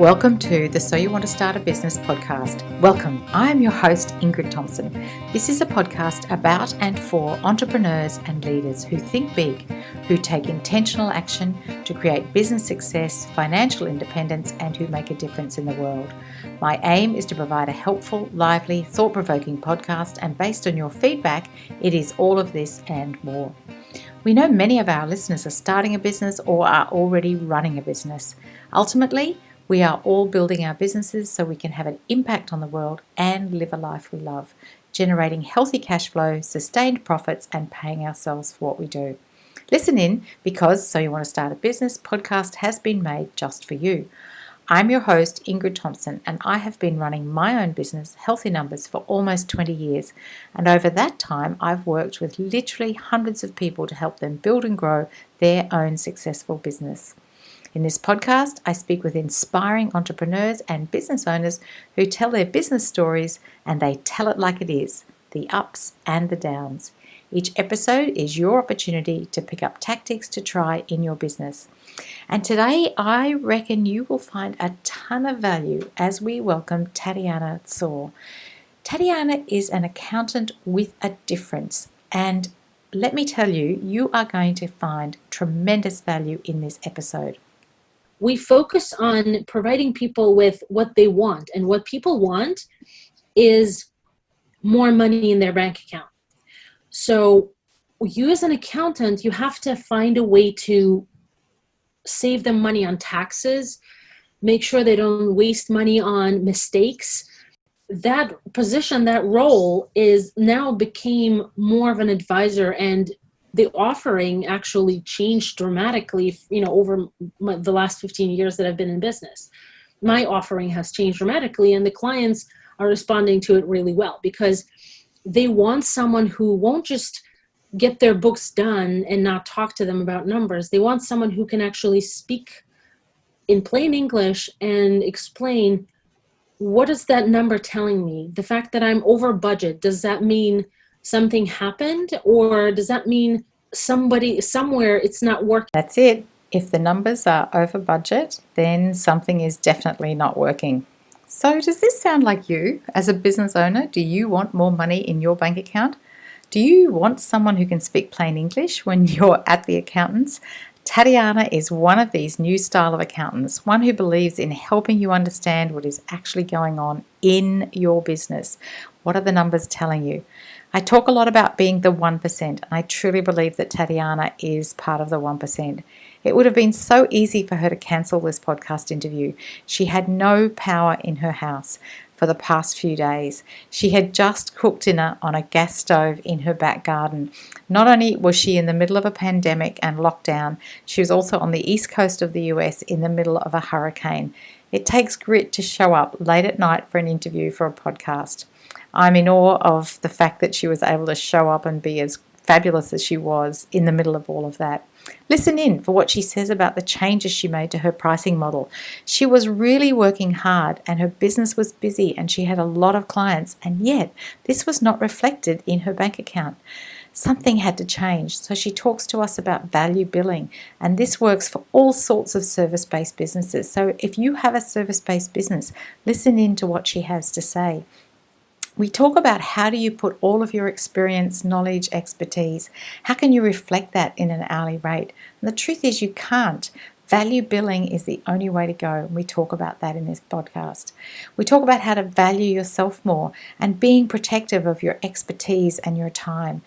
Welcome to the So You Want to Start a Business podcast. Welcome. I am your host, Ingrid Thompson. This is a podcast about and for entrepreneurs and leaders who think big, who take intentional action to create business success, financial independence, and who make a difference in the world. My aim is to provide a helpful, lively, thought-provoking podcast, and based on your feedback, it is all of this and more. We know many of our listeners are starting a business or are already running a business. Ultimately, we are all building our businesses so we can have an impact on the world and live a life we love, generating healthy cash flow, sustained profits, and paying ourselves for what we do. Listen in because So You Want to Start a Business podcast has been made just for you. I'm your host, Ingrid Thompson, and I have been running my own business, Healthy Numbers, for almost 20 years. And over that time, I've worked with literally hundreds of people to help them build and grow their own successful business. In this podcast, I speak with inspiring entrepreneurs and business owners who tell their business stories, and they tell it like it is, the ups and the downs. Each episode is your opportunity to pick up tactics to try in your business. And today, I reckon you will find a ton of value as we welcome Tatiana Tsoir. Tatiana is an accountant with a difference, and let me tell you, you are going to find tremendous value in this episode. We focus on providing people with what they want, and what people want is more money in their bank account. So you as an accountant, you have to find a way to save them money on taxes, make sure they don't waste money on mistakes. That position, that role is now became more of an advisor, and the offering actually changed dramatically, over the last 15 years that I've been in business. My offering has changed dramatically, and the clients are responding to it really well because they want someone who won't just get their books done and not talk to them about numbers. They want someone who can actually speak in plain English and explain, what is that number telling me? The fact that I'm over budget, does that mean something happened, or does that mean somewhere it's not working? That's it. If the numbers are over budget, then something is definitely not working. So does this sound like you? As a business owner, do you want more money in your bank account? Do you want someone who can speak plain English when you're at the accountant's? Tatiana is one of these new style of accountants, one who believes in helping you understand what is actually going on in your business. What are the numbers telling you? I talk a lot about being the 1%, and I truly believe that Tatiana is part of the 1%. It would have been so easy for her to cancel this podcast interview. She had no power in her house for the past few days. She had just cooked dinner on a gas stove in her back garden. Not only was she in the middle of a pandemic and lockdown, she was also on the east coast of the US in the middle of a hurricane. It takes grit to show up late at night for an interview for a podcast. I'm in awe of the fact that she was able to show up and be as fabulous as she was in the middle of all of that. Listen in for what she says about the changes she made to her pricing model. She was really working hard and her business was busy and she had a lot of clients, and yet this was not reflected in her bank account. Something had to change, so she talks to us about value billing, and this works for all sorts of service-based businesses. So if you have a service-based business, listen in to what she has to say. We talk about how do you put all of your experience, knowledge, expertise, how can you reflect that in an hourly rate? And the truth is you can't. Value billing is the only way to go, and we talk about that in this podcast. We talk about how to value yourself more and being protective of your expertise and your time.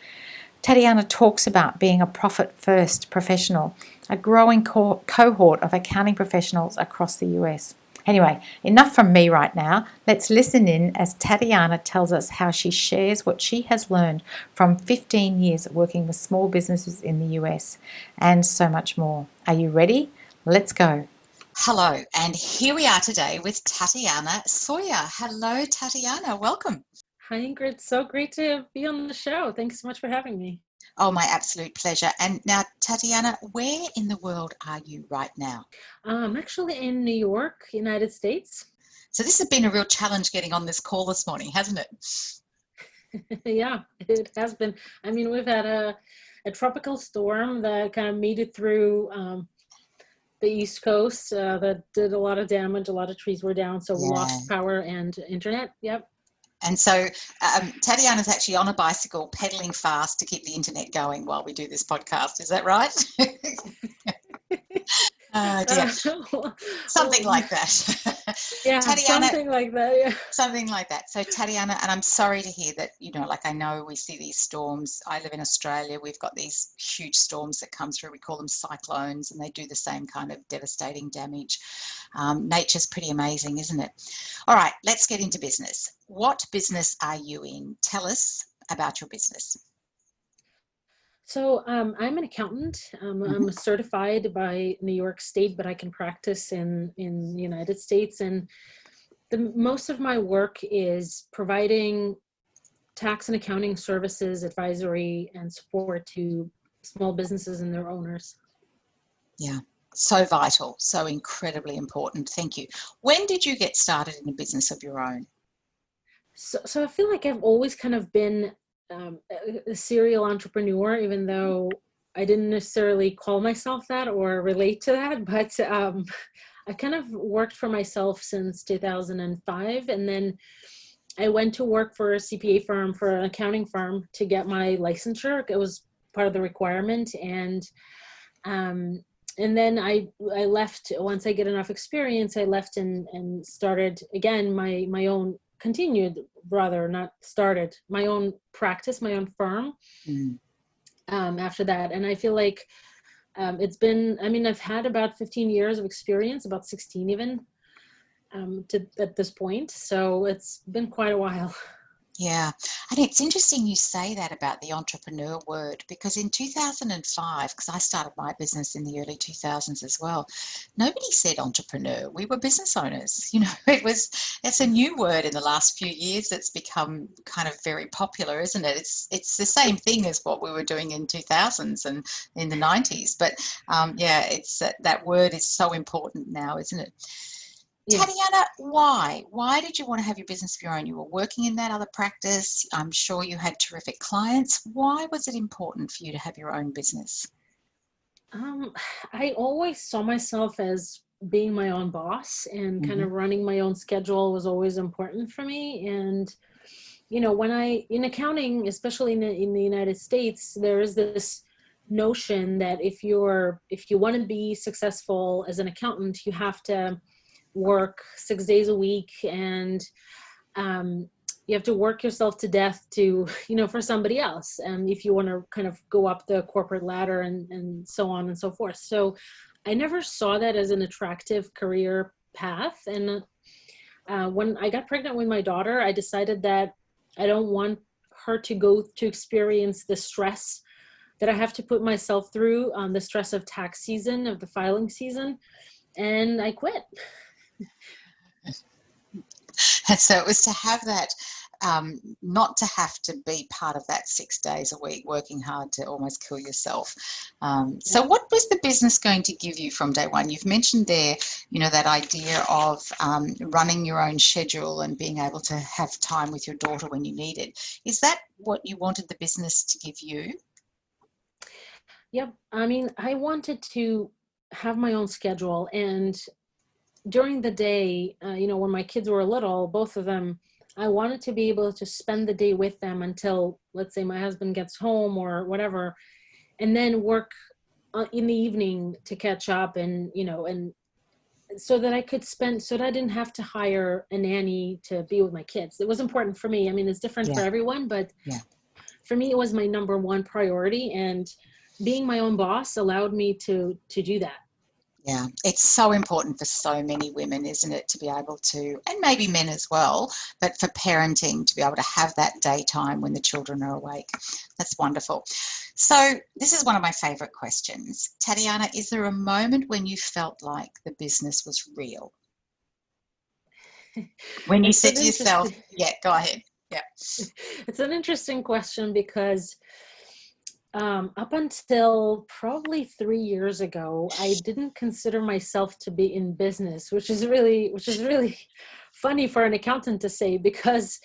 Tatiana talks about being a profit-first professional, a growing cohort of accounting professionals across the US. Anyway, enough from me right now. Let's listen in as Tatiana tells us how she shares what she has learned from 15 years of working with small businesses in the US and so much more. Are you ready? Let's go. Hello, and here we are today with Tatiana Tsoir. Hello, Tatiana. Welcome. Hi, Ingrid. So great to be on the show. Thanks so much for having me. Oh, my absolute pleasure. And now, Tatiana, where in the world are you right now? I'm actually in New York, United States. So this has been a real challenge getting on this call this morning, hasn't it? Yeah, it has been. I mean, we've had a tropical storm that kind of made it through the East Coast that did a lot of damage. A lot of trees were down, so we Yeah. lost power and internet. Yep. And so Tatiana's actually on a bicycle pedaling fast to keep the internet going while we do this podcast. Is that right? Oh dear. Something like that. Yeah, Tatiana, something like that. Yeah. something like that. So Tatiana, and I'm sorry to hear that, like I know we see these storms. I live in Australia. We've got these huge storms that come through. We call them cyclones, and they do the same kind of devastating damage. Nature's pretty amazing, isn't it? All right, let's get into business. What business are you in? Tell us about your business. So I'm an accountant. I'm certified by New York State, but I can practice in the United States. And most of my work is providing tax and accounting services, advisory, and support to small businesses and their owners. Yeah, so vital, so incredibly important. Thank you. When did you get started in a business of your own? So I feel like I've always kind of been a serial entrepreneur, even though I didn't necessarily call myself that or relate to that. But I kind of worked for myself since 2005. And then I went to work for a CPA firm, for an accounting firm, to get my licensure. It was part of the requirement. And then I left. Once I get enough experience, I left and started again my own, continued rather, not started, my own practice, my own firm after that. And I feel like it's been, I've had about 15 years of experience, about 16 even at this point. So it's been quite a while. Yeah, and it's interesting you say that about the entrepreneur word, because in 2005, because I started my business in the early 2000s as well, nobody said entrepreneur. We were business owners. It's a new word in the last few years that's become kind of very popular, isn't it? It's the same thing as what we were doing in 2000s and in the 90s. But it's that word is so important now, isn't it? Yeah. Tatiana, why? Why did you want to have your business of your own? You were working in that other practice. I'm sure you had terrific clients. Why was it important for you to have your own business? I always saw myself as being my own boss, and kind of running my own schedule was always important for me. And, when in accounting, especially in the United States, there is this notion that if you want to be successful as an accountant, you have to work 6 days a week, and you have to work yourself to death to, for somebody else, if you want to kind of go up the corporate ladder and so on and so forth. So I never saw that as an attractive career path. And when I got pregnant with my daughter, I decided that I don't want her to go to experience the stress that I have to put myself through, the stress of tax season, of the filing season, and I quit. And so it was to have that, not to have to be part of that 6 days a week, working hard to almost kill yourself. So what was the business going to give you from day one? You've mentioned there, that idea of running your own schedule and being able to have time with your daughter when you need it. Is that what you wanted the business to give you? Yep. I wanted to have my own schedule, and during the day, when my kids were little, both of them, I wanted to be able to spend the day with them until, let's say, my husband gets home or whatever, and then work in the evening to catch up, and so that I didn't have to hire a nanny to be with my kids. It was important for me. It's different for everyone, but for me, it was my number one priority, and being my own boss allowed me to do that. Yeah, it's so important for so many women, isn't it, to be able to, and maybe men as well, but for parenting to be able to have that daytime when the children are awake. That's wonderful. So this is one of my favourite questions. Tatiana, is there a moment when you felt like the business was real? When you said to yourself, go ahead. Yeah. It's an interesting question, because up until probably 3 years ago, I didn't consider myself to be in business, which is really funny for an accountant to say, because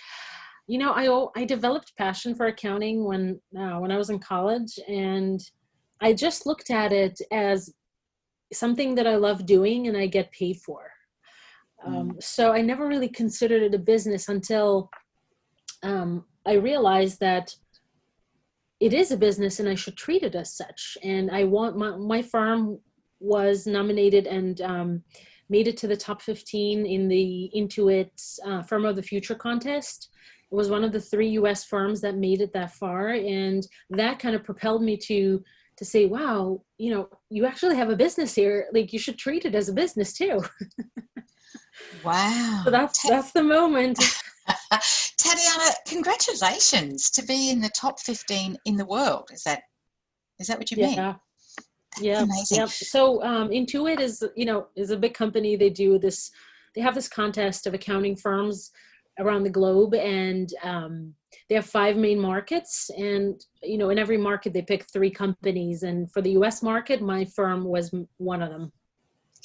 I developed passion for accounting when I was in college, and I just looked at it as something that I love doing and I get paid for. So I never really considered it a business until I realized that it is a business and I should treat it as such. And I want my firm was nominated and made it to the top 15 in the Intuit's Firm of the Future contest. It was one of the 3 US firms that made it that far. And that kind of propelled me to say, wow, you actually have a business here. Like, you should treat it as a business too. So Wow. that's the moment. Tatiana, congratulations to be in the top 15 in the world. Is that what you mean? Yeah. That's Yeah, amazing. yeah. So Intuit is a big company. They have this contest of accounting firms around the globe, and they have 5 main markets. And in every market they pick 3 companies. And for the U.S. market, my firm was one of them.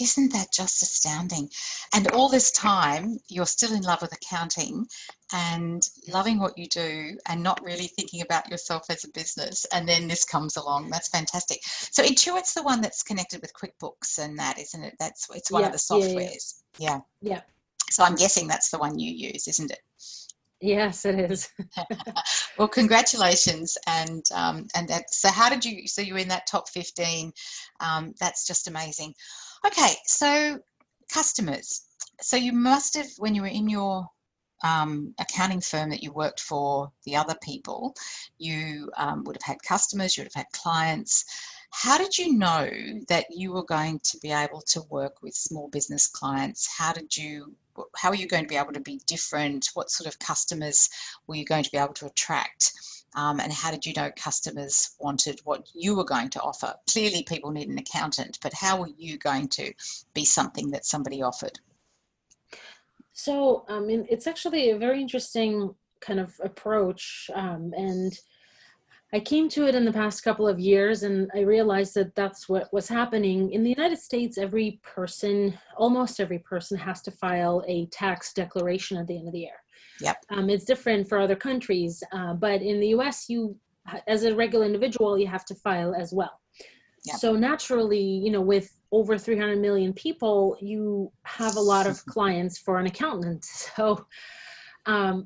Isn't that just astounding? And all this time, you're still in love with accounting and loving what you do and not really thinking about yourself as a business. And then this comes along. That's fantastic. So Intuit's the one that's connected with QuickBooks and that, isn't it? It's one of Yeah, the yeah, yeah, softwares. Yeah. yeah. So I'm guessing that's the one you use, isn't it? Yes, it is. Well, congratulations. And that, so how did you, so you're in that top 15. That's just amazing. Okay, so customers. So you must have, when you were in your accounting firm that you worked for the other people, you would have had customers, you would have had clients. How did you know that you were going to be able to work with small business clients? How are you going to be able to be different? What sort of customers were you going to be able to attract? And how did you know customers wanted what you were going to offer? Clearly people need an accountant, but how were you going to be something that somebody offered? So, it's actually a very interesting kind of approach, and I came to it in the past couple of years, and I realized that that's what was happening. In the United States, almost every person has to file a tax declaration at the end of the year. Yep. It's different for other countries, but in the US, as a regular individual, you have to file as well. Yep. So naturally, with over 300 million people, you have a lot of clients for an accountant. So,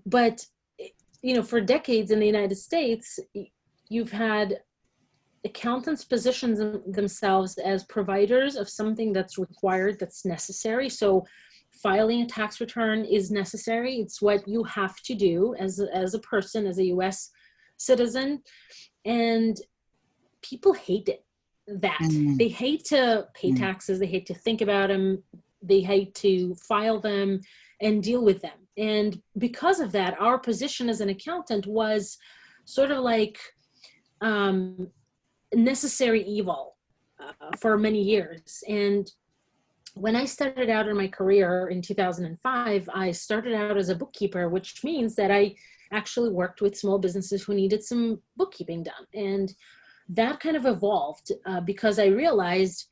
but for decades in the United States, you've had accountants position themselves as providers of something that's required, that's necessary. So filing a tax return is necessary. It's what you have to do as a person, as a US citizen. And people hate it. They hate to pay taxes. They hate to think about them. They hate to file them and deal with them. And because of that, our position as an accountant was sort of like necessary evil for many years. And when I started out in my career in 2005, I started out as a bookkeeper, which means that I actually worked with small businesses who needed some bookkeeping done. And that kind of evolved because I realized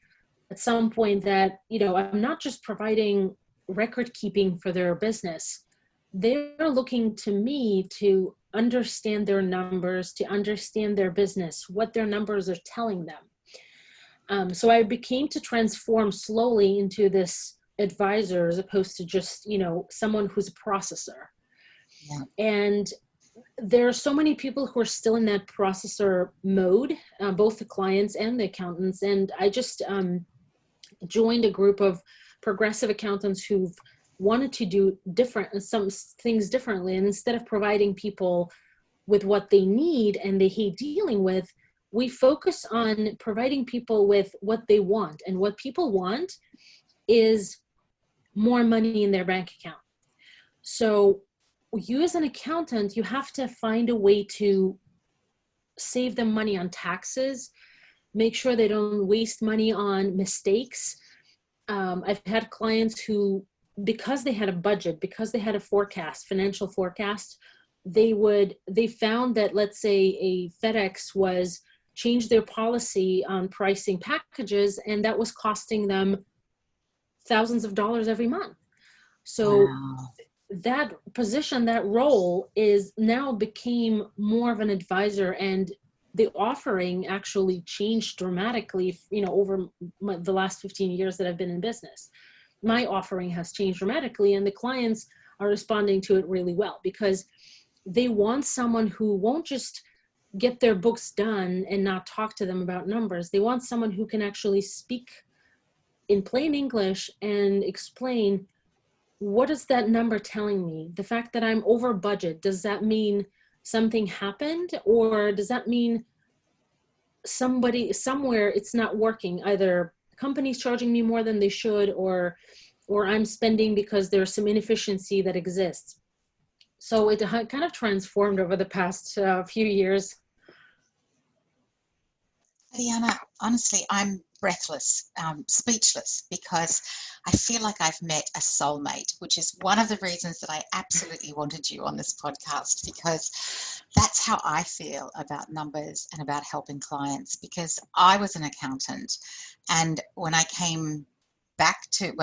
at some point that, I'm not just providing record keeping for their business. They're looking to me to understand their numbers, to understand their business, what their numbers are telling them. So I became to transform slowly into this advisor as opposed to just, someone who's a processor. Yeah. And there are so many people who are still in that processor mode, both the clients and the accountants. And I just joined a group of progressive accountants who've wanted to do some things differently. And instead of providing people with what they need and they hate dealing with, we focus on providing people with what they want. And what people want is more money in their bank account. So you as an accountant, you have to find a way to save them money on taxes, make sure they don't waste money on mistakes. I've had clients who, because they had a budget, because they had a financial forecast, they found that, let's say a FedEx was changed their policy on pricing packages, and that was costing them thousands of dollars every month. So Wow. that position, that role is now became more of an advisor, and the offering actually changed dramatically, over the last 15 years that I've been in business. My offering has changed dramatically, and the clients are responding to it really well, because they want someone who won't just get their books done and not talk to them about numbers. They want someone who can actually speak in plain English and explain, what is that number telling me? The fact that I'm over budget, does that mean something happened, or does that mean somebody somewhere it's not working? Either the company's charging me more than they should, or I'm spending because there's some inefficiency that exists. So it kind of transformed over the past few years. Tatiana, honestly, I'm breathless, speechless, because I feel like I've met a soulmate, which is one of the reasons that I absolutely wanted you on this podcast, because that's how I feel about numbers and about helping clients. Because I was an accountant, and when I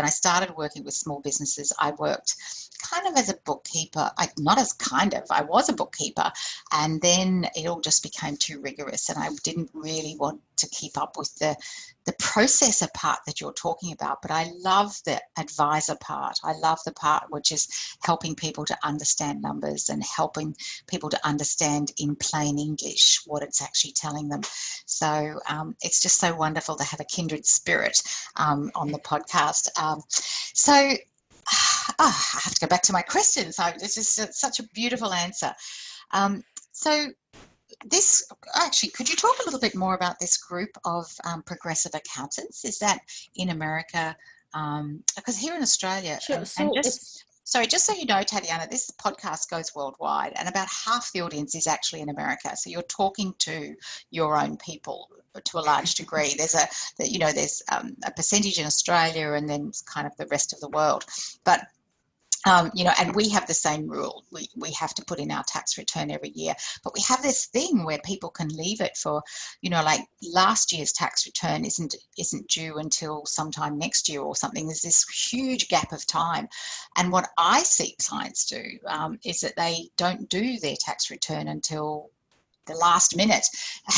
started working with small businesses, I worked kind of as a bookkeeper. I was a bookkeeper, and then it all just became too rigorous, and I didn't really want to keep up with the processor part that you're talking about. But I love the advisor part. I love the part which is helping people to understand numbers and helping people to understand in plain English what it's actually telling them. So it's just so wonderful to have a kindred spirit on the podcast. I have to go back to my question. So this is such a beautiful answer. So this, actually, could you talk a little bit more about this group of progressive accountants? Is that in America? Because here in Australia, Sure. just so you know, Tatiana, this podcast goes worldwide, and about half the audience is actually in America. So you're talking to your own people to a large degree. There's a percentage in Australia, and then kind of the rest of the world. But and we have the same rule. We have to put in our tax return every year, but we have this thing where people can leave it for, like last year's tax return isn't due until sometime next year or something. There's this huge gap of time, and what I see clients do is that they don't do their tax return until the last minute,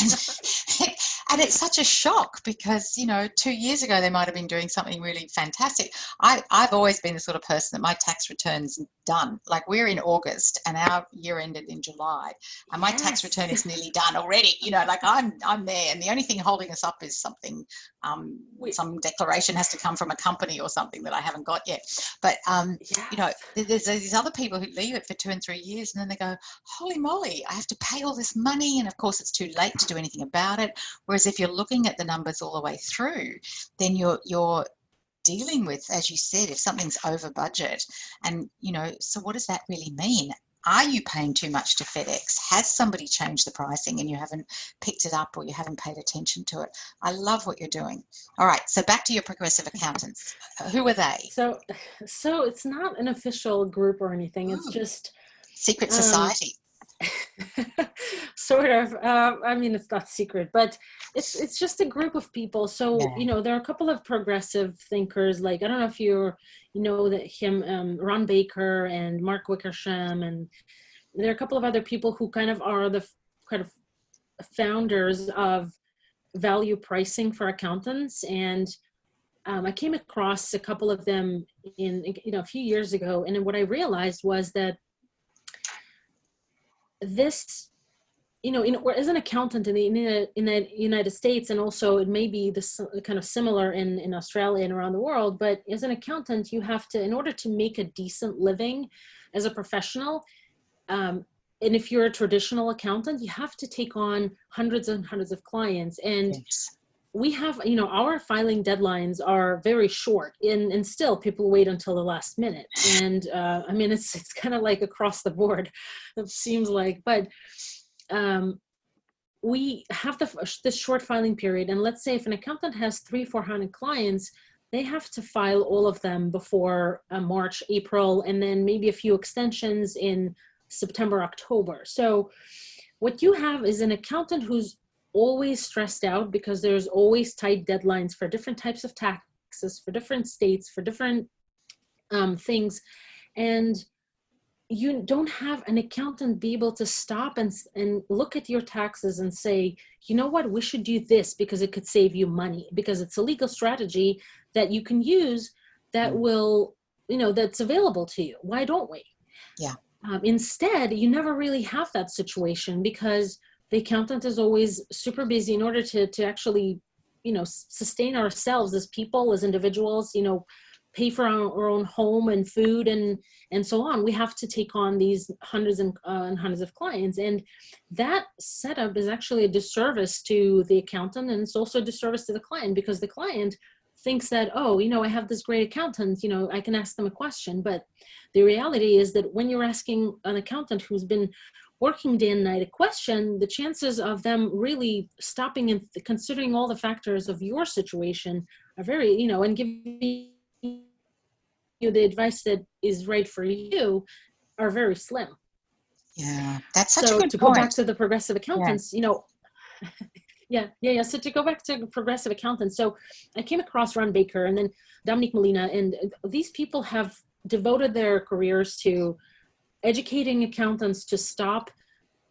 and it's such a shock, because 2 years ago they might have been doing something really fantastic. I've always been the sort of person that my tax return's done. Like, we're in August and our year ended in July, and my tax return is nearly done already. Like I'm there, and the only thing holding us up is something, some declaration has to come from a company or something that I haven't got yet. But there's these other people who leave it for 2 and 3 years, and then they go, holy moly, I have to pay all this money, and of course it's too late to do anything about it. Whereas if you're looking at the numbers all the way through, then you're dealing with, as you said, if something's over budget, and so what does that really mean? Are you paying too much to FedEx? Has somebody changed the pricing and you haven't picked it up, or you haven't paid attention to it? I love what you're doing. All right, so back to your progressive accountants. Who are they? So it's not an official group or anything. It's just secret society. Sort of. I mean, it's not secret, but it's just a group of people. So there are a couple of progressive thinkers. Like, I don't know if you know Ron Baker and Mark Wickersham, and there are a couple of other people who kind of are the kind of founders of value pricing for accountants. And I came across a couple of them in a few years ago, and what I realized was that this, as an accountant in the United States, and also it may be this kind of similar in Australia and around the world, but as an accountant, you have to, in order to make a decent living as a professional, and if you're a traditional accountant, you have to take on hundreds and hundreds of clients. And we have, our filing deadlines are very short, and still people wait until the last minute. And I mean, it's kind of like across the board, it seems like. But we have this short filing period. And let's say if an accountant has 300-400 clients, they have to file all of them before March, April, and then maybe a few extensions in September, October. So what you have is an accountant who's always stressed out, because there's always tight deadlines for different types of taxes, for different states, for different things. And you don't have an accountant be able to stop and look at your taxes and say, you know what, we should do this because it could save you money, because it's a legal strategy that you can use that will, that's available to you. Why don't we? Yeah. Instead, you never really have that situation because the accountant is always super busy in order to actually, sustain ourselves as people, as individuals, pay for our own home and food and so on. We have to take on these hundreds and hundreds of clients. And that setup is actually a disservice to the accountant, and it's also a disservice to the client, because the client thinks that, oh, I have this great accountant, I can ask them a question. But the reality is that when you're asking an accountant who's been working day and night a question, the chances of them really stopping and considering all the factors of your situation are very, and giving you the advice that is right for you are very slim. Yeah, that's such a So good to point. go back to the progressive accountants, Yeah. So to go back to progressive accountants, so I came across Ron Baker and then Dominique Molina, and these people have devoted their careers to educating accountants to stop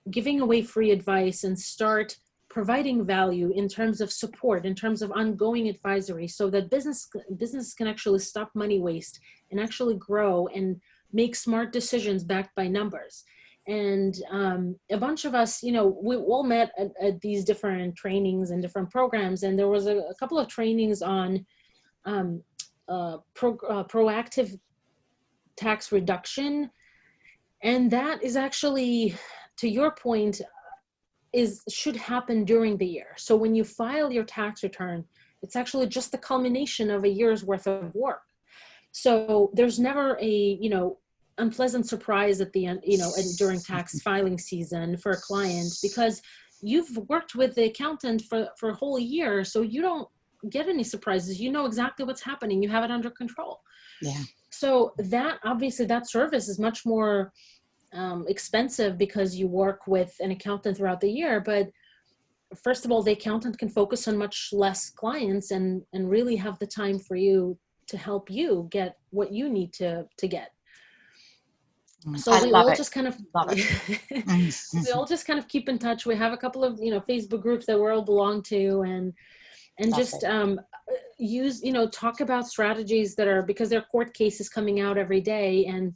giving away free advice and start providing value in terms of support, in terms of ongoing advisory, so that business can actually stop money waste and actually grow and make smart decisions backed by numbers. And a bunch of us, we all met at these different trainings and different programs. And there was a couple of trainings on proactive tax reduction. And that is actually, to your point, should happen during the year. So when you file your tax return, it's actually just the culmination of a year's worth of work. So there's never a, unpleasant surprise at the end, during tax filing season for a client, because you've worked with the accountant for a whole year. So you don't get any surprises. You know exactly what's happening. You have it under control. Yeah. So that, obviously, that service is much more expensive because you work with an accountant throughout the year. But first of all, the accountant can focus on much less clients and really have the time for you to help you get what you need to get. So we all just kind of we all just kind of keep in touch. We have a couple of Facebook groups that we all belong to, and just use talk about strategies that are, because there are court cases coming out every day, and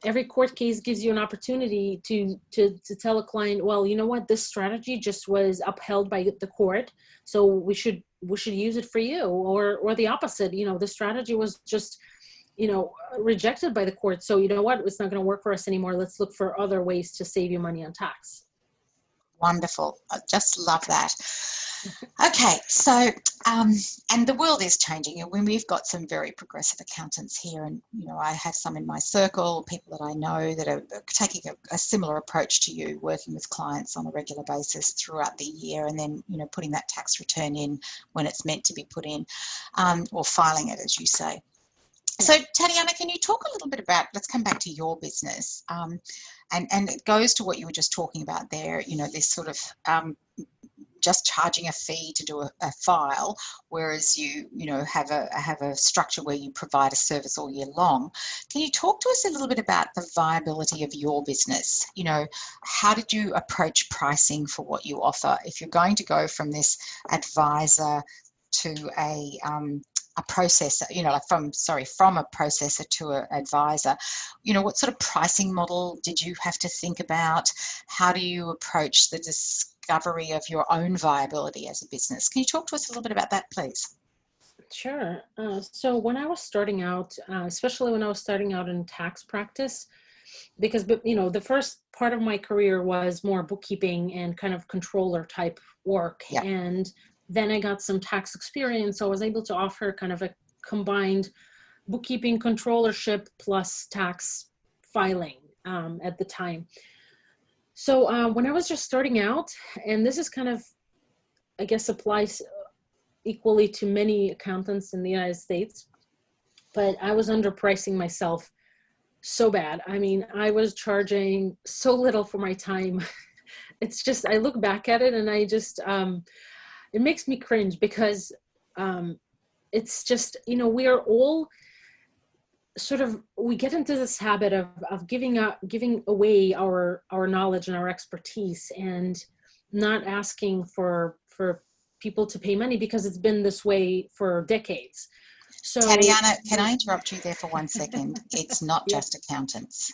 every court case gives you an opportunity to tell a client, well, you know what, this strategy just was upheld by the court, so we should use it for you, or the opposite. The strategy was just rejected by the court, so you know what, it's not going to work for us anymore. Let's look for other ways to save you money on tax. Wonderful. I just love that. Okay, so and the world is changing. When we've got some very progressive accountants here, and I have some in my circle, people that I know that are taking a similar approach to you, working with clients on a regular basis throughout the year, and then putting that tax return in when it's meant to be put in, or filing it, as you say. So Tatiana, can you talk a little bit about, let's come back to your business, and it goes to what you were just talking about there, this sort of just charging a fee to do a file, whereas you have a structure where you provide a service all year long. Can you talk to us a little bit about the viability of your business? How did you approach pricing for what you offer? If you're going to go from this advisor to a processor, from a processor to an advisor, what sort of pricing model did you have to think about? How do you approach the discovery of your own viability as a business? Can you talk to us a little bit about that, please? Sure. So when I was starting out, especially when I was starting out in tax practice, because the first part of my career was more bookkeeping and kind of controller type work. Yeah. And then I got some tax experience, so I was able to offer kind of a combined bookkeeping controllership plus tax filing at the time. So when I was just starting out, and this is kind of, I guess, applies equally to many accountants in the United States, but I was underpricing myself so bad. I mean, I was charging so little for my time. It's just, I look back at it and I just, it makes me cringe, because it's just, we are all sort of, we get into this habit of giving away our knowledge and our expertise, and not asking for people to pay money, because it's been this way for decades. So Tatiana, can I interrupt you there for 1 second? It's not yeah. just accountants.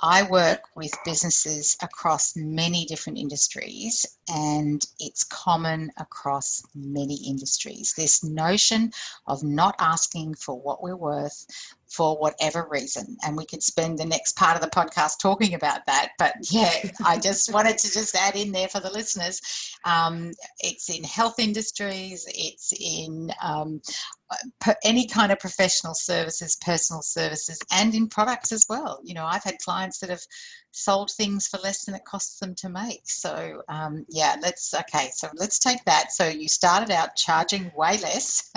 I work with businesses across many different industries, and it's common across many industries. This notion of not asking for what we're worth for whatever reason. And we could spend the next part of the podcast talking about that. But yeah, I just wanted to just add in there for the listeners. It's in health industries, it's in any kind of professional services, personal services, and in products as well. You know, I've had clients that have sold things for less than it costs them to make. So yeah, let's take that. So you started out charging way less.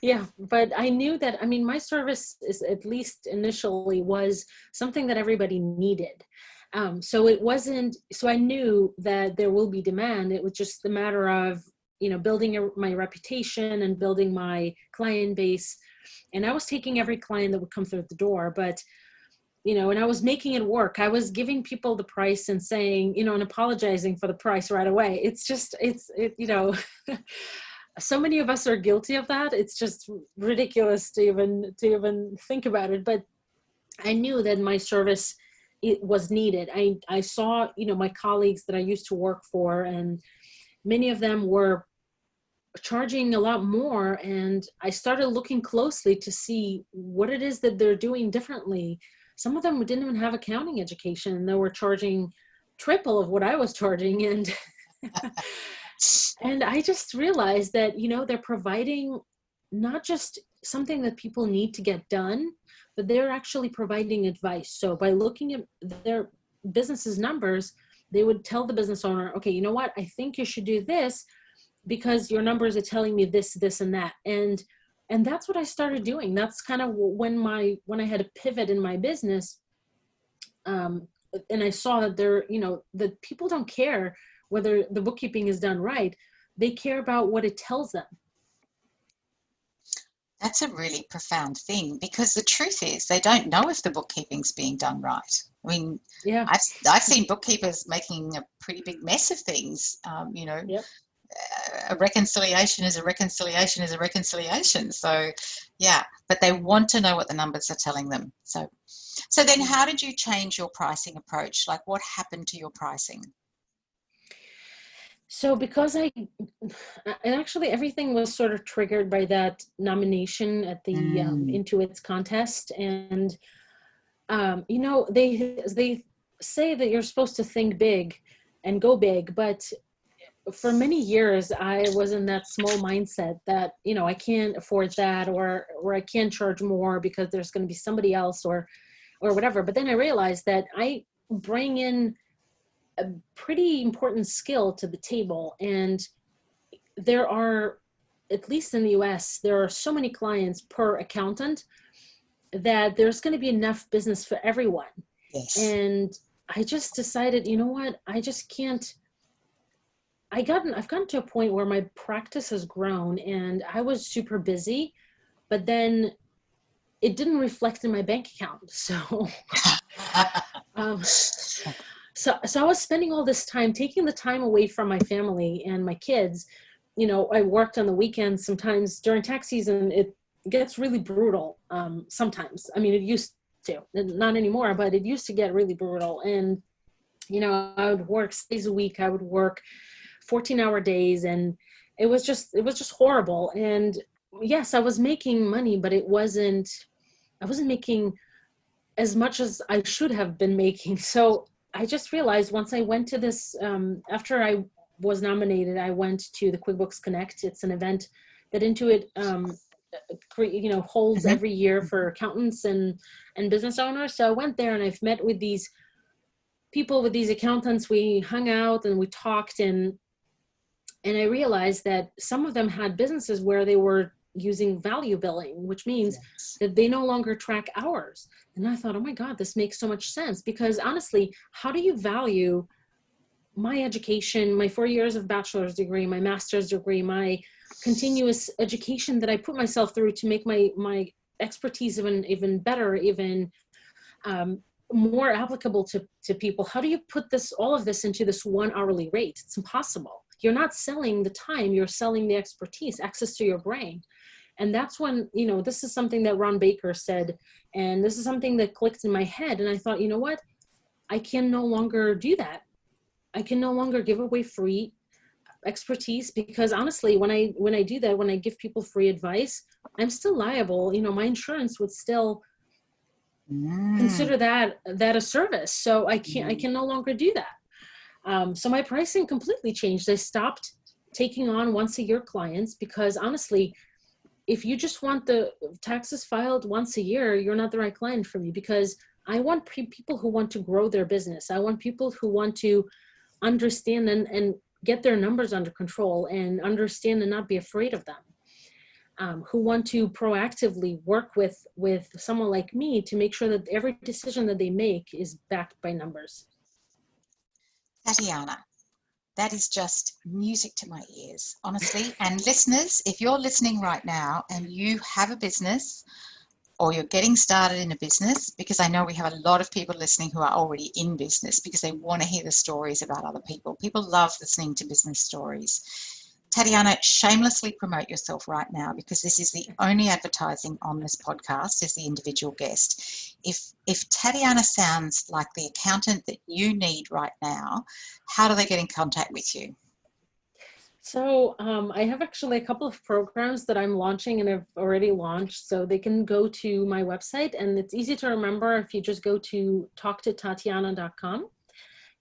Yeah, but I knew that, I mean, my service is, at least initially, was something that everybody needed. So it wasn't, so I knew that there will be demand. It was just a matter of, you know, building my reputation and building my client base. And I was taking every client that would come through the door, but, you know, and I was making it work. I was giving people the price and saying, you know, and apologizing for the price right away. It's just, you know, so many of us are guilty of that. It's just ridiculous to even think about it. But I knew that my service, it was needed. I saw, you know, my colleagues that I used to work for, and many of them were charging a lot more. And I started looking closely to see what it is that they're doing differently. Some of them didn't even have accounting education, and they were charging triple of what I was charging. And and I just realized that, you know, they're providing not just something that people need to get done, but they're actually providing advice. So by looking at their business's numbers, they would tell the business owner, okay, you know what, I think you should do this because your numbers are telling me this, this, and that. And that's what I started doing. That's kind of when I had a pivot in my business. And I saw that that people don't care whether the bookkeeping is done right. They care about what it tells them. That's a really profound thing, because the truth is they don't know if the bookkeeping's being done right. I mean, yeah, I've seen bookkeepers making a pretty big mess of things. You know, yep. A reconciliation is a reconciliation is a reconciliation. So, yeah, but they want to know what the numbers are telling them. So then how did you change your pricing approach? Like, what happened to your pricing? So because and actually everything was sort of triggered by that nomination at the Intuit's contest. And, you know, they say that you're supposed to think big and go big, but for many years I was in that small mindset that, you know, I can't afford that, or I can't charge more because there's going to be somebody else or whatever. But then I realized that I bring in a pretty important skill to the table. And there are, at least in the US, there are so many clients per accountant that there's going to be enough business for everyone. Yes. And I just decided, you know what, I just can't. I've gotten to a point where my practice has grown and I was super busy, but then it didn't reflect in my bank account. So, So I was spending all this time, taking the time away from my family and my kids. You know, I worked on the weekends. Sometimes during tax season, it gets really brutal. Sometimes, I mean, it used to, not anymore, but it used to get really brutal. And, you know, I would work 6 days a week. I would work 14-hour days, and it was just horrible. And yes, I was making money, but I wasn't making as much as I should have been making. So I just realized once I went to this, after I was nominated, I went to the QuickBooks Connect. It's an event that Intuit, holds every year for accountants and business owners. So I went there and I've met with these people, with these accountants. We hung out and we talked, and I realized that some of them had businesses where they were using value billing, which means that they no longer track hours. And I thought, oh my God, this makes so much sense, because honestly, how do you value my education, my 4 years of bachelor's degree, my master's degree, my continuous education that I put myself through to make my expertise even better, even more applicable to people, how do you put all of this into this one hourly rate? It's impossible. You're not selling the time, you're selling the expertise, access to your brain. And that's when, this is something that Ron Baker said, and this is something that clicked in my head. And I thought, you know what? I can no longer do that. I can no longer give away free expertise, because honestly, when I do that, when I give people free advice, I'm still liable. My insurance would still consider that a service. So I can no longer do that. So my pricing completely changed. I stopped taking on once a year clients, because honestly, if you just want the taxes filed once a year, you're not the right client for me, because I want people who want to grow their business. I want people who want to understand and get their numbers under control and understand and not be afraid of them. Who want to proactively work with someone like me to make sure that every decision that they make is backed by numbers. Tatiana, that is just music to my ears, honestly. And listeners, if you're listening right now and you have a business or you're getting started in a business, because I know we have a lot of people listening who are already in business because they want to hear the stories about other people. People love listening to business stories. Tatiana, shamelessly promote yourself right now, because this is the only advertising on this podcast is the individual guest. If Tatiana sounds like the accountant that you need right now, how do they get in contact with you? So I have actually a couple of programs that I'm launching and have already launched. So they can go to my website, and it's easy to remember if you just go to talktotatiana.com.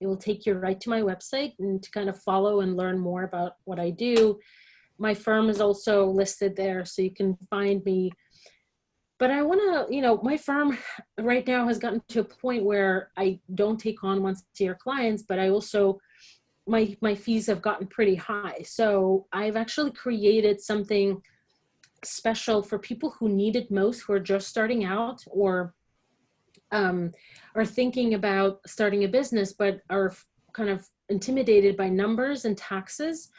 It will take you right to my website and to kind of follow and learn more about what I do. My firm is also listed there, so you can find me. But I want to, my firm right now has gotten to a point where I don't take on once-a-year clients, but I also, my fees have gotten pretty high. So I've actually created something special for people who need it most, who are just starting out or are thinking about starting a business, but are kind of intimidated by numbers and taxes.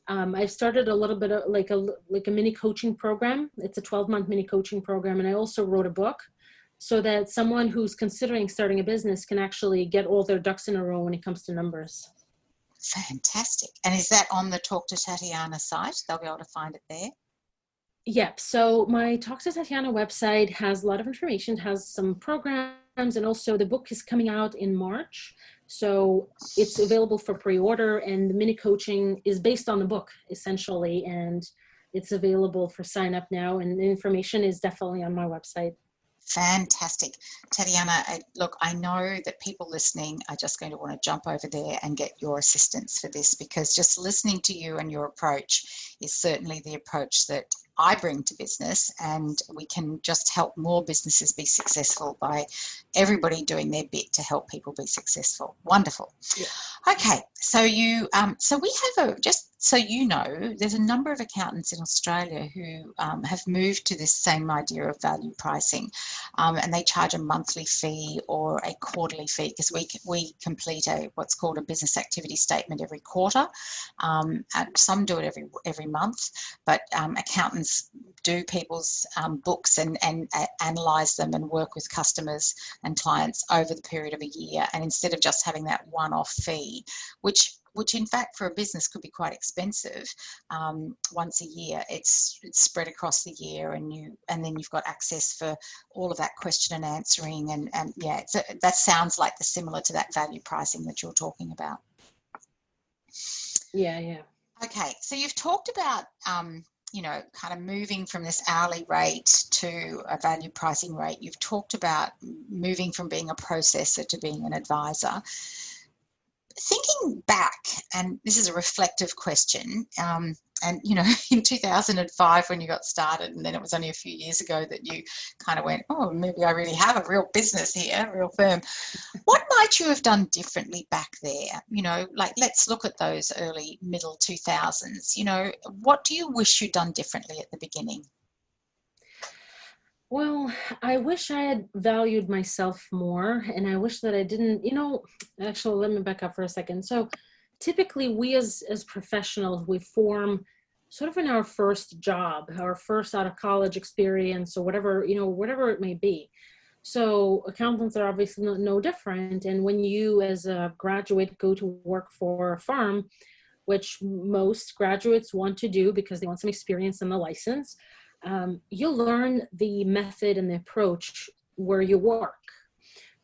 I've started a little bit of like a mini coaching program. It's a 12-month mini coaching program. And I also wrote a book so that someone who's considering starting a business can actually get all their ducks in a row when it comes to numbers. Fantastic. And is that on the Talk to Tatiana site? They'll be able to find it there? Yep. So my Talk to Tatiana website has a lot of information, has some programs, and also the book is coming out in March. So it's available for pre-order, and the mini coaching is based on the book essentially, and it's available for sign up now, and the information is definitely on my website. Fantastic. Tatiana, look, I know that people listening are just going to want to jump over there and get your assistance for this, because just listening to you and your approach is certainly the approach that I bring to business, and we can just help more businesses be successful by everybody doing their bit to help people be successful. Wonderful. Yeah. Okay, so so we have just so you know, there's a number of accountants in Australia who have moved to this same idea of value pricing, and they charge a monthly fee or a quarterly fee, because we complete what's called a business activity statement every quarter. And some do it every month, but accountants do people's books and analyse them and work with customers and clients over the period of a year. And instead of just having that one-off fee, which in fact for a business could be quite expensive, once a year, it's spread across the year, and then you've got access for all of that question and answering, and yeah, that sounds like similar to that value pricing that you're talking about. Yeah. Okay, so you've talked about kind of moving from this hourly rate to a value pricing rate. You've talked about moving from being a processor to being an advisor. Thinking back, and this is a reflective question, and in 2005 when you got started, and then it was only a few years ago that you kind of went, oh, maybe I really have a real business here, a real firm. What might you have done differently back there? Like, let's look at those early, middle 2000s. What do you wish you'd done differently at the beginning? Well, I wish I had valued myself more, and I wish that I didn't, actually, let me back up for a second. So typically we as professionals, we form sort of in our first job, our first out of college experience, or whatever, whatever it may be. So accountants are obviously no different. And when you as a graduate go to work for a firm, which most graduates want to do because they want some experience and a license, you'll learn the method and the approach where you work.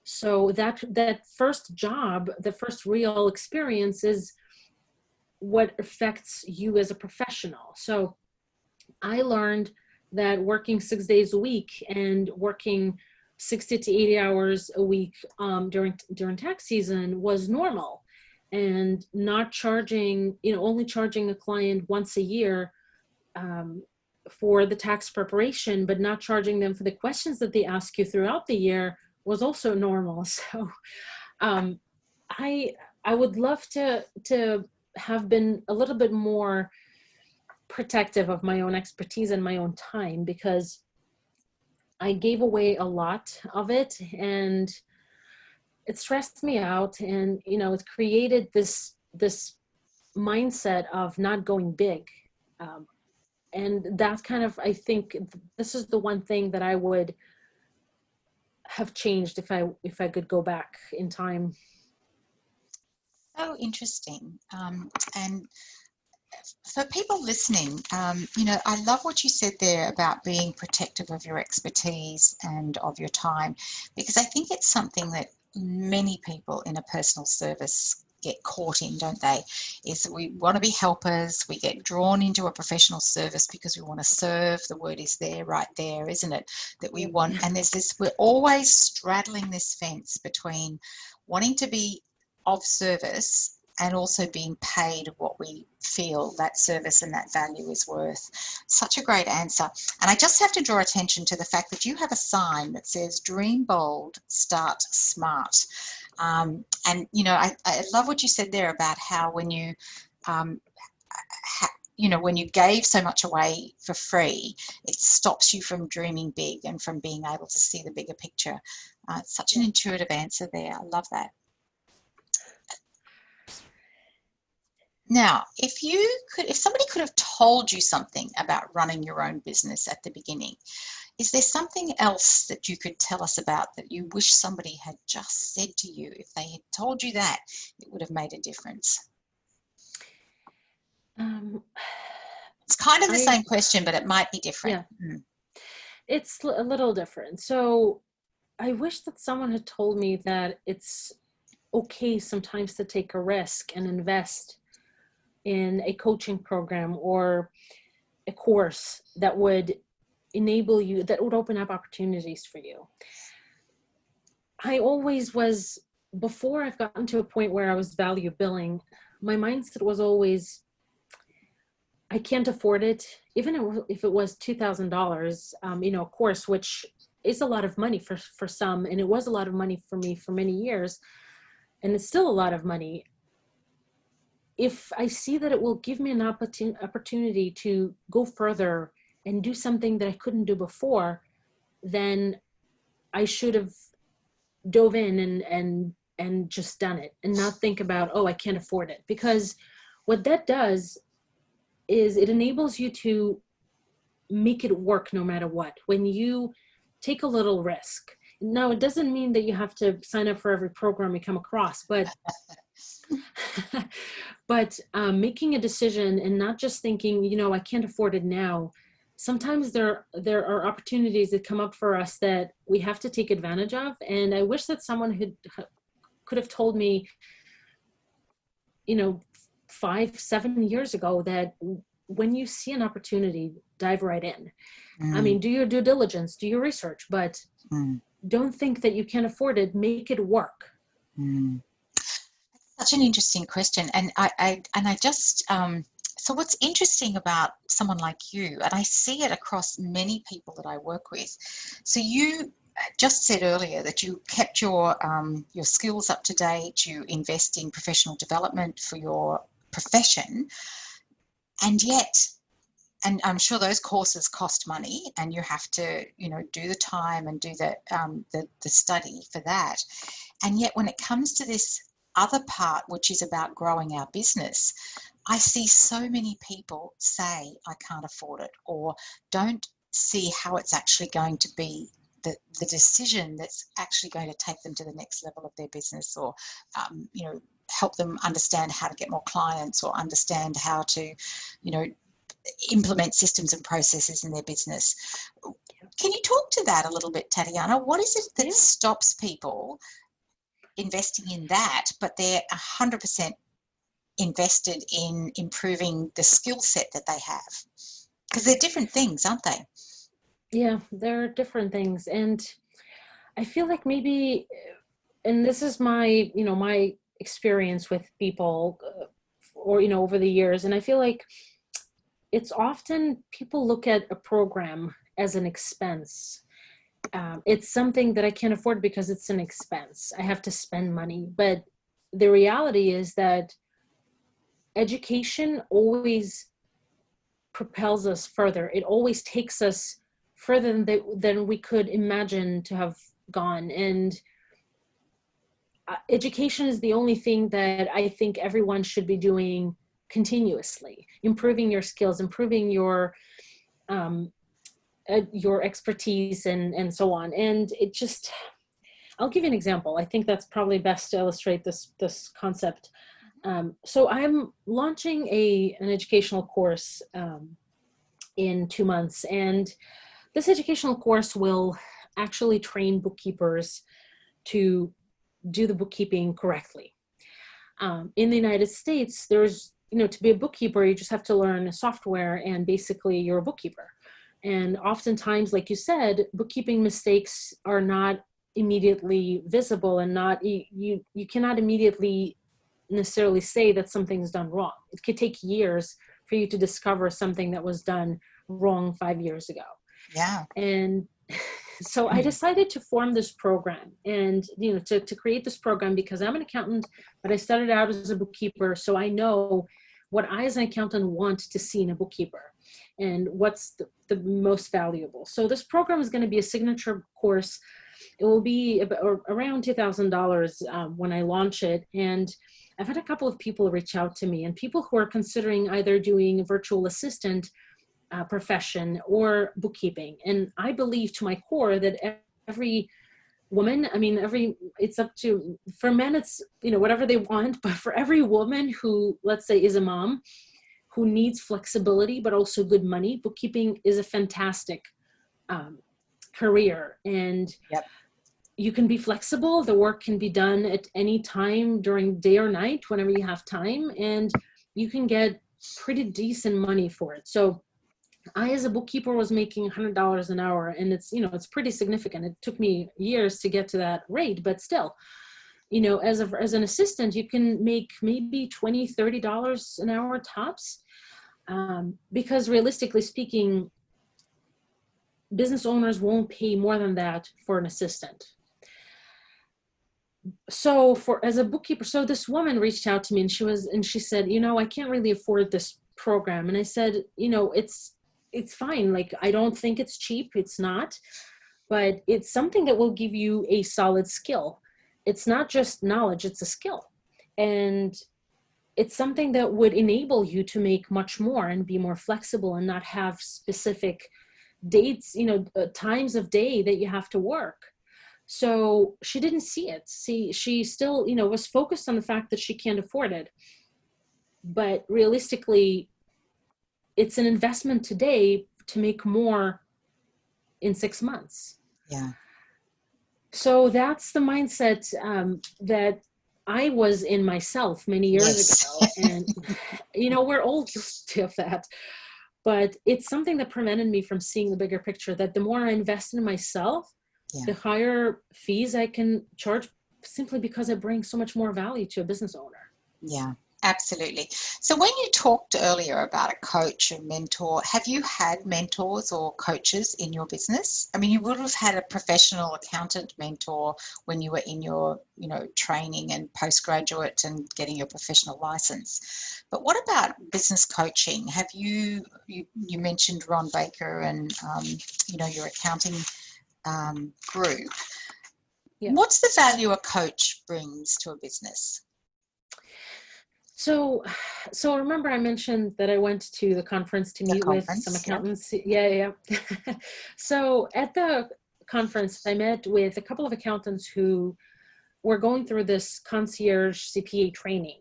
So that first job, the first real experience, is what affects you as a professional. So I learned that working 6 days a week and working 60 to 80 hours a week during tax season was normal, and not charging, only charging a client once a year for the tax preparation, but not charging them for the questions that they ask you throughout the year was also normal. So I would love to have been a little bit more protective of my own expertise and my own time, because I gave away a lot of it, and it stressed me out, and it created this mindset of not going big, and that's kind of, I think this is the one thing that I would have changed if I could go back in time. So interesting. And for people listening, I love what you said there about being protective of your expertise and of your time, because I think it's something that many people in a personal service get caught in, don't they? Is that we want to be helpers, we get drawn into a professional service because we want to serve. The word is there, right there, isn't it? That we want, and there's this, we're always straddling this fence between wanting to be of service and also being paid what we feel that service and that value is worth. Such a great answer. And I just have to draw attention to the fact that you have a sign that says dream bold, start smart. And, I love what you said there about how when you, when you gave so much away for free, it stops you from dreaming big and from being able to see the bigger picture. It's such an intuitive answer there. I love that. Now, if somebody could have told you something about running your own business at the beginning, is there something else that you could tell us about that you wish somebody had just said to you? If they had told you that, it would have made a difference. It's kind of the same question, but it might be different. Yeah. It's a little different. So I wish that someone had told me that it's okay sometimes to take a risk and invest in a coaching program or a course that would enable you, that would open up opportunities for you. I always was, before I've gotten to a point where I was value billing, my mindset was always, I can't afford it. Even if it was $2,000, a course, which is a lot of money for some, and it was a lot of money for me for many years, and it's still a lot of money. If I see that it will give me an opportunity to go further and do something that I couldn't do before, then I should have dove in and just done it, and not think about, oh, I can't afford it. Because what that does is it enables you to make it work no matter what. When you take a little risk. Now, it doesn't mean that you have to sign up for every program you come across, but making a decision and not just thinking, I can't afford it now. Sometimes there are opportunities that come up for us that we have to take advantage of. And I wish that someone could have told me, 5-7 years ago, that when you see an opportunity, dive right in. I mean, do your due diligence, do your research, but don't think that you can't afford it. Make it work. Such an interesting question. And I just, so what's interesting about someone like you, and I see it across many people that I work with. So you just said earlier that you kept your skills up to date, you invest in professional development for your profession, and yet, and I'm sure those courses cost money, and you have to, do the time and do the study for that. And yet when it comes to this other part, which is about growing our business, I see so many people say, I can't afford it, or don't see how it's actually going to be the decision that's actually going to take them to the next level of their business, or, help them understand how to get more clients, or understand how to, implement systems and processes in their business. Can you talk to that a little bit, Tatiana? What is it that stops people investing in that, but they're 100% invested in improving the skill set that they have? Because they're different things, aren't they? Yeah, there are different things. And I feel like maybe, and this is my, my experience with people or, over the years. And I feel like it's often people look at a program as an expense. It's something that I can't afford because it's an expense. I have to spend money. But the reality is that education always propels us further. It always takes us further than we could imagine to have gone. And education is the only thing that I think everyone should be doing continuously, improving your skills, improving your expertise, and so on. And it just, I'll give you an example. I think that's probably best to illustrate this concept. So I'm launching an educational course in 2 months, and this educational course will actually train bookkeepers to do the bookkeeping correctly. In the United States, there's, to be a bookkeeper, you just have to learn software, and basically you're a bookkeeper. And oftentimes, like you said, bookkeeping mistakes are not immediately visible, and you cannot immediately necessarily say that something's done wrong. It could take years for you to discover something that was done wrong 5 years ago. Yeah. And so I decided to form this program, and to create this program, because I'm an accountant, but I started out as a bookkeeper, so I know what I as an accountant want to see in a bookkeeper and what's the most valuable. So this program is going to be a signature course. It will be around $2,000 when I launch it. And I've had a couple of people reach out to me, and people who are considering either doing a virtual assistant profession or bookkeeping. And I believe to my core that every woman, it's up to, for men, it's, whatever they want, but for every woman who, let's say, is a mom, who needs flexibility, but also good money, bookkeeping is a fantastic career. And Yep. You can be flexible. The work can be done at any time during day or night, whenever you have time, and you can get pretty decent money for it. So I, as a bookkeeper, was making $100 an hour, and it's pretty significant. It took me years to get to that rate, but still, as an assistant, you can make maybe $20, $30 an hour tops, because realistically speaking, business owners won't pay more than that for an assistant. So as a bookkeeper, so this woman reached out to me, and she said, I can't really afford this program. And I said, it's fine. Like, I don't think it's cheap. It's not, but it's something that will give you a solid skill. It's not just knowledge, it's a skill. And it's something that would enable you to make much more and be more flexible and not have specific dates, times of day that you have to work. So she didn't see it. She still, was focused on the fact that she can't afford it. But realistically, it's an investment today to make more in 6 months. Yeah. So that's the mindset that I was in myself many years ago. And, we're all guilty of that. But it's something that prevented me from seeing the bigger picture, that the more I invest in myself, the higher fees I can charge, simply because I bring so much more value to a business owner. Yeah, absolutely. So when you talked earlier about a coach or mentor, have you had mentors or coaches in your business? I mean, you would have had a professional accountant mentor when you were in your, training and postgraduate and getting your professional license. But what about business coaching? Have you mentioned Ron Baker and, your accounting group. Yeah. What's the value a coach brings to a business? So, so remember I mentioned that I went to the conference to The meet with some conference, yeah. accountants. Yeah. So at the conference, I met with a couple of accountants who were going through this concierge CPA training.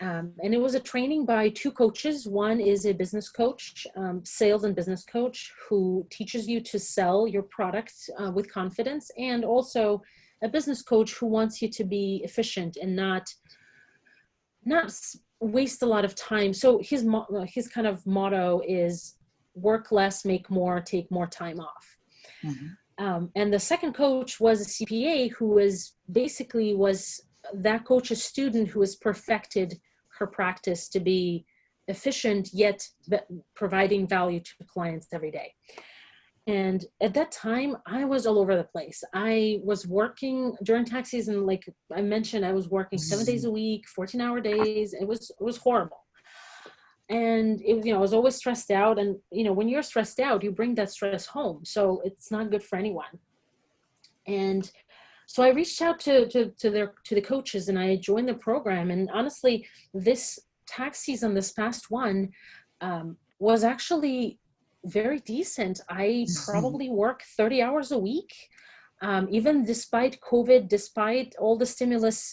And it was a training by two coaches. One is a business coach, sales and business coach, who teaches you to sell your product with confidence, and also a business coach who wants you to be efficient and not waste a lot of time. So his kind of motto is work less, make more, take more time off. And the second coach was a CPA who was that coach's student who has perfected her practice to be efficient, yet providing value to clients every day. And at that time, I was all over the place. I was working during tax season, like I mentioned, I was working 7 days a week, 14-hour days. It was horrible. And I was always stressed out. And when you're stressed out, you bring that stress home. So it's not good for anyone. And so I reached out to the coaches, and I joined the program. And honestly, this tax season, this past one, was actually very decent. I probably work 30 hours a week, even despite COVID, despite all the stimulus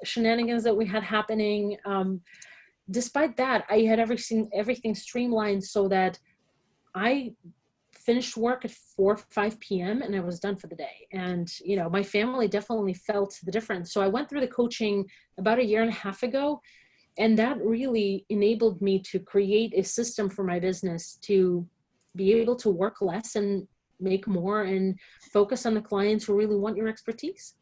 shenanigans that we had happening. Despite that, I had everything streamlined so that I finished work at 4 or 5 p.m. and I was done for the day. And, my family definitely felt the difference. So I went through the coaching about 1.5 years ago, and that really enabled me to create a system for my business to be able to work less and make more and focus on the clients who really want your expertise.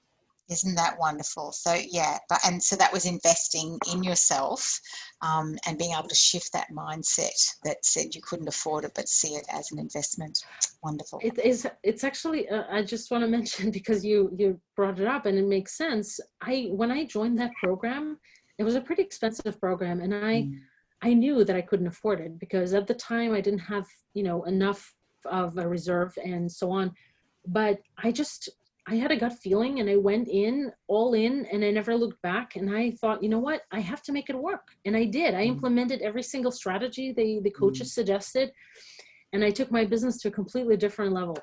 Isn't that wonderful? So yeah, and so that was investing in yourself, and being able to shift that mindset that said you couldn't afford it, but see it as an investment. Wonderful. It's actually, I just want to mention, because you brought it up and it makes sense. When I joined that program, it was a pretty expensive program, and I knew that I couldn't afford it because at the time I didn't have, enough of a reserve and so on. But I had a gut feeling, and I went all in, and I never looked back. And I thought, you know what, I have to make it work. And I did. I implemented every single strategy the coaches suggested, and I took my business to a completely different level.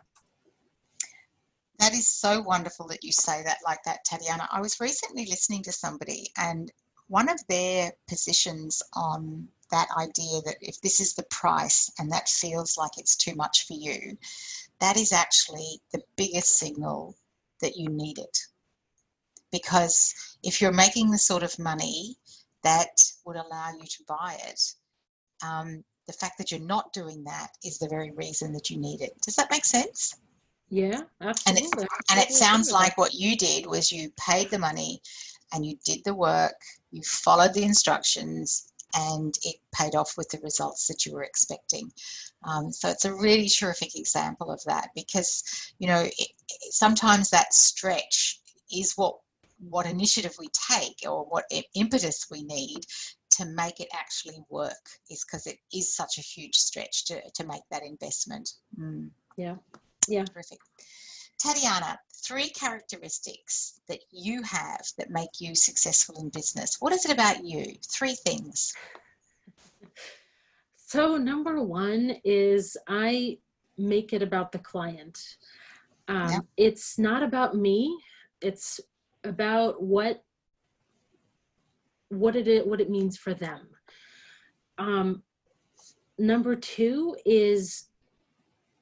That is so wonderful that you say that like that, Tatiana. I was recently listening to somebody, and one of their positions on that idea that if this is the price and that feels like it's too much for you, that is actually the biggest signal that you need it. Because if you're making the sort of money that would allow you to buy it, the fact that you're not doing that is the very reason that you need it. Does that make sense? Yeah, absolutely. And it sounds like what you did was you paid the money and you did the work, you followed the instructions, and it paid off with the results that you were expecting. So it's a really terrific example of that, because sometimes that stretch is what initiative we take, or what impetus we need to make it actually work, is because it is such a huge stretch to make that investment. Yeah. Terrific. Tatiana, 3 characteristics that you have that make you successful in business. What is it about you? 3 things. So number 1 is I make it about the client. It's not about me. It's about what it means for them. Number 2 is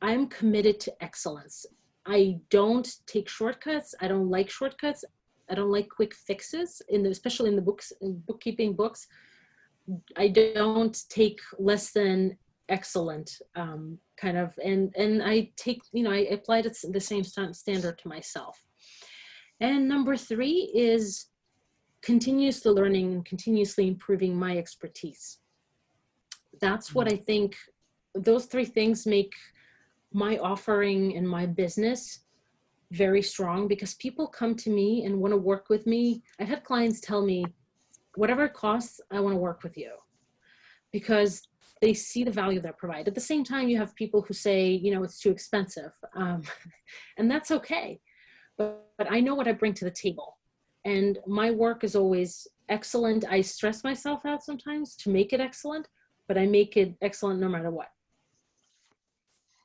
I'm committed to excellence. I don't take shortcuts. I don't like shortcuts. I don't like quick fixes, especially in the bookkeeping books. I don't take less than excellent kind of, and I take, I applied the same standard to myself. And number 3 is continuously learning and continuously improving my expertise. That's what I think, those 3 things make my offering and my business very strong, because people come to me and want to work with me. I've had clients tell me, whatever it costs, I want to work with you, because they see the value that I provide. At the same time, you have people who say, it's too expensive. And that's okay. But I know what I bring to the table. and my work is always excellent. I stress myself out sometimes to make it excellent, but I make it excellent no matter what.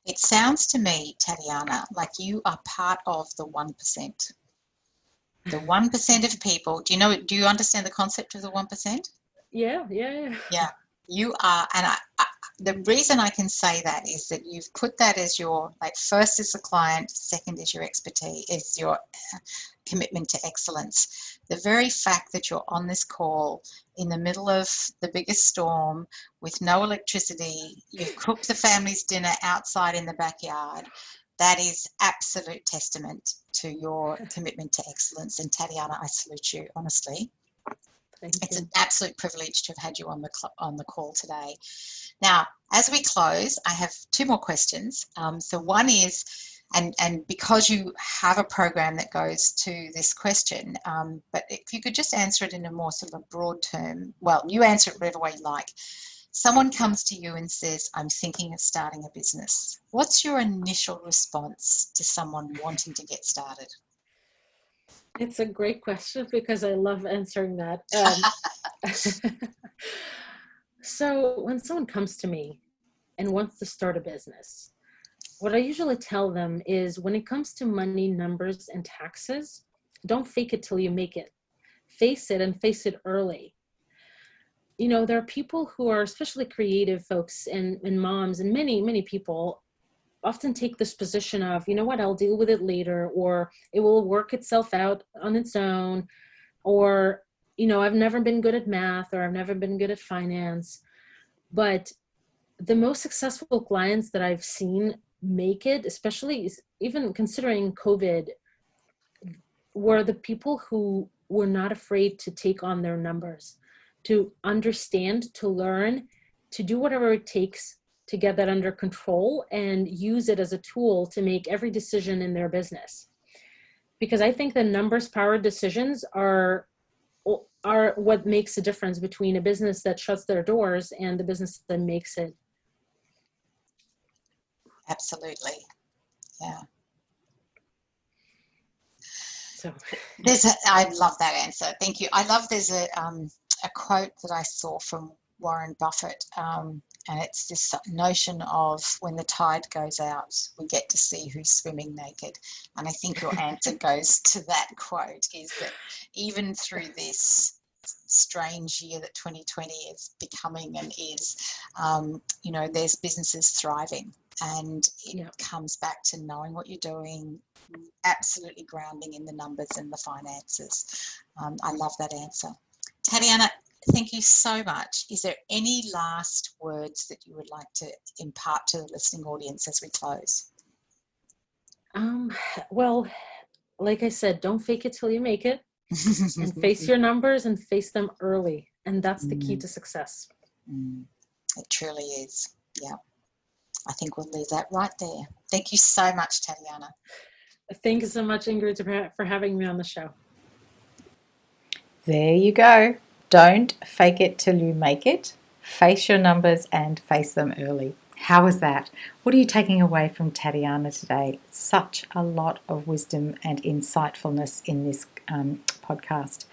It sounds to me, Tatiana, like you are part of the 1%. The 1% of people, do you understand the concept of the 1%? Yeah. Yeah, you are, and the reason I can say that is that you've put that as your, like, first is the client, second is your expertise, is your commitment to excellence. The very fact that you're on this call in the middle of the biggest storm with no electricity, you've cooked the family's dinner outside in the backyard, that is absolute testament to your commitment to excellence. And Tatiana, I salute you, honestly. It's an absolute privilege to have had you on the call today. Now, as we close, I have two more questions. So one is, and because you have a program that goes to this question, but if you could just answer it in a more sort of a broad term, well, you answer it whatever way you like. Someone comes to you and says, I'm thinking of starting a business. What's your initial response to someone wanting to get started? It's a great question because I love answering that. So when someone comes to me and wants to start a business, what I usually tell them is, when it comes to money, numbers, and taxes, don't fake it till you make it. Face it, and face it early. There are people who are, especially creative folks and moms, and many people often take this position of, you know what, I'll deal with it later, or it will work itself out on its own, or, I've never been good at math, or I've never been good at finance. But the most successful clients that I've seen make it, especially even considering COVID, were the people who were not afraid to take on their numbers, to understand, to learn, to do whatever it takes to get that under control and use it as a tool to make every decision in their business. Because I think the numbers powered decisions are what makes the difference between a business that shuts their doors and the business that makes it. Absolutely. Yeah. So I love that answer. Thank you. I love, there's a quote that I saw from Warren Buffett, and it's this notion of, when the tide goes out, we get to see who's swimming naked. And I think your answer goes to that quote, is that even through this strange year that 2020 is becoming and is, there's businesses thriving, and it comes back to knowing what you're doing, absolutely grounding in the numbers and the finances. I love that answer. Tatiana, thank you so much. Is there any last words that you would like to impart to the listening audience as we close? Well, like I said, don't fake it till you make it, and face your numbers and face them early. And that's the key to success. It truly is. Yeah. I think we'll leave that right there. Thank you so much, Tatiana. Thank you so much, Ingrid, for having me on the show. There you go. Don't fake it till you make it. Face your numbers and face them early. How was that? What are you taking away from Tatiana today? Such a lot of wisdom and insightfulness in this podcast.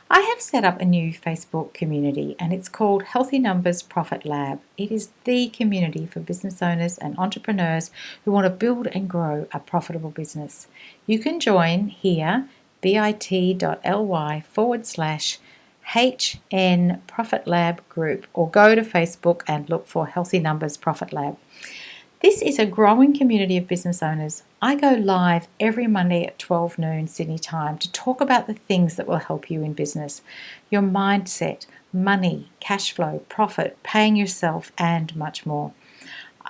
I have set up a new Facebook community, and it's called Healthy Numbers Profit Lab. It is the community for business owners and entrepreneurs who want to build and grow a profitable business. You can join here, bit.ly/HN Profit Lab group, or go to Facebook and look for Healthy Numbers Profit Lab. This is a growing community of business owners. I go live every Monday at 12 noon Sydney time to talk about the things that will help you in business: your mindset, money, cash flow, profit, paying yourself, and much more.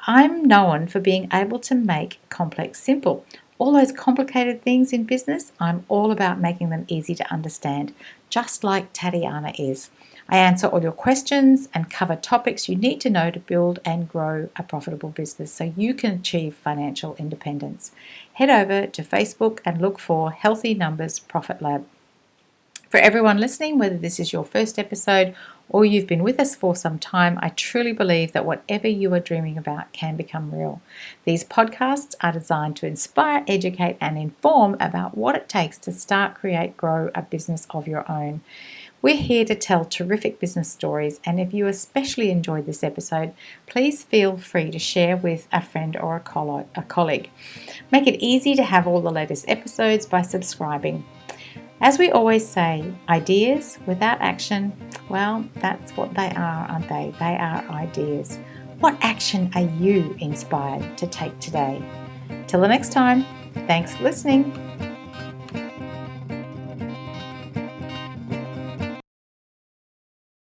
I'm known for being able to make complex simple. All those complicated things in business, I'm all about making them easy to understand, just like Tatiana is. I answer all your questions and cover topics you need to know to build and grow a profitable business so you can achieve financial independence. Head over to Facebook and look for Healthy Numbers Profit Lab. For everyone listening, whether this is your first episode or you've been with us for some time, I truly believe that whatever you are dreaming about can become real. These podcasts are designed to inspire, educate, and inform about what it takes to start, create, grow a business of your own. We're here to tell terrific business stories, and if you especially enjoyed this episode, please feel free to share with a friend or a colleague. Make it easy to have all the latest episodes by subscribing. As we always say, ideas without action, well, that's what they are, aren't they? They are ideas. What action are you inspired to take today? Till the next time, thanks for listening.